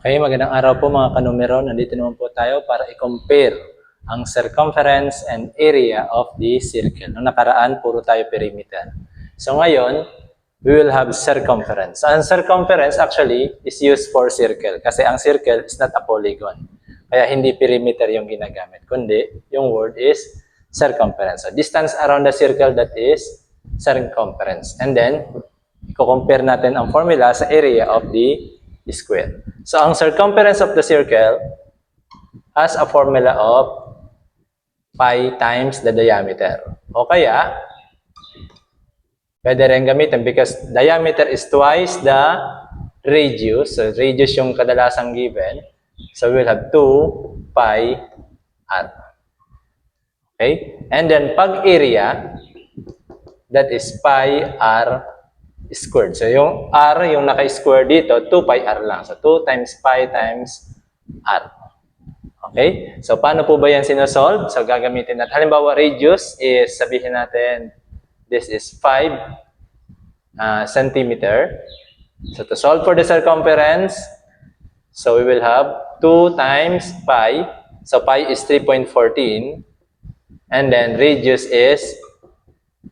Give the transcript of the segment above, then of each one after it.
Okay, magandang araw po mga kanumero. Nandito naman po tayo para i-compare ang circumference and area of the circle. Noong nakaraan, puro tayo perimeter. So ngayon, we will have circumference. Ang circumference actually is used for circle kasi ang circle is not a polygon. Kaya hindi perimeter yung ginagamit, kundi yung word is circumference. So distance around the circle, that is circumference. And then, i-compare natin ang formula sa area of the square. So, ang circumference of the circle has a formula of pi times the diameter. O kaya, pwede rin gamitin because diameter is twice the radius. So, radius yung kadalasang given. So, we'll have 2 pi r. Okay? And then, pag area, that is pi r squared. So, yung r, yung naka-square dito, 2 pi r lang. So, 2 times pi times r. Okay? So, paano po ba yan sinosolve? So, gagamitin natin. Halimbawa, radius is, sabihin natin, this is 5 centimeter. So, to solve for the circumference, so we will have 2 times pi. So, pi is 3.14. And then, radius is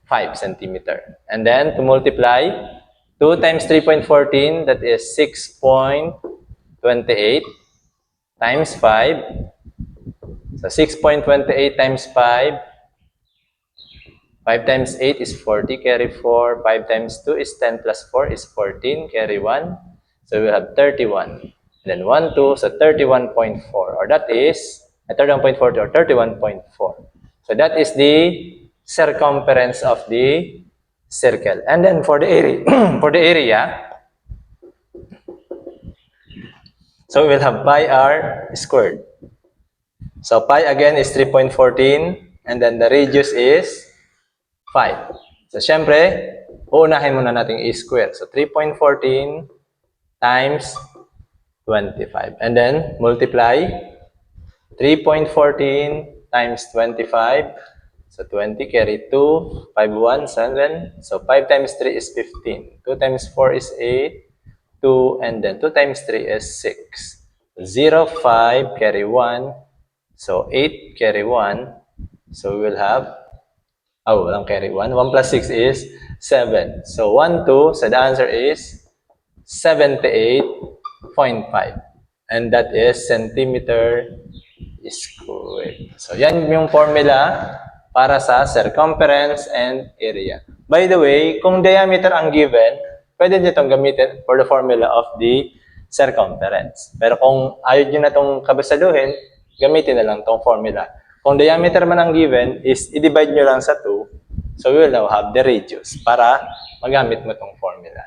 5 centimeter. And then, to multiply, 2 times 3.14, that is 6.28 times 5. So, 6.28 times 5. 5 times 8 is 40, carry 4. 5 times 2 is 10 plus 4 is 14, carry 1. So, we have 31. And then 1, 2, so 31.4. Or that is, 31.40 or 31.4. So, that is the circumference of the circle. And then for the area, so we will have pi r squared. So pi again is 3.14 and then the radius is 5. So syempre, uunahin muna natin i-square. So 3.14 times 25. And then multiply 3.14 times 25. So 20, carry 2, 5, 1, 7. So 5 times 3 is 15. 2 times 4 is 8. 2, and then 2 times 3 is 6. 0, 5, carry 1. So 8, carry 1. So we will have, walang carry 1. 1 plus 6 is 7. So 1, 2, so the answer is 78.5. And that is centimeter squared. So yan yung formula para sa circumference and area. By the way, kung diameter ang given, pwede nyo itong gamitin for the formula of the circumference. Pero kung ayaw nyo na itong kabasaluhin, gamitin na lang itong formula. Kung diameter man ang given, is i-divide nyo lang sa 2. So we will now have the radius para magamit mo itong formula.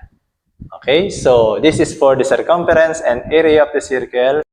Okay? So this is for the circumference and area of the circle.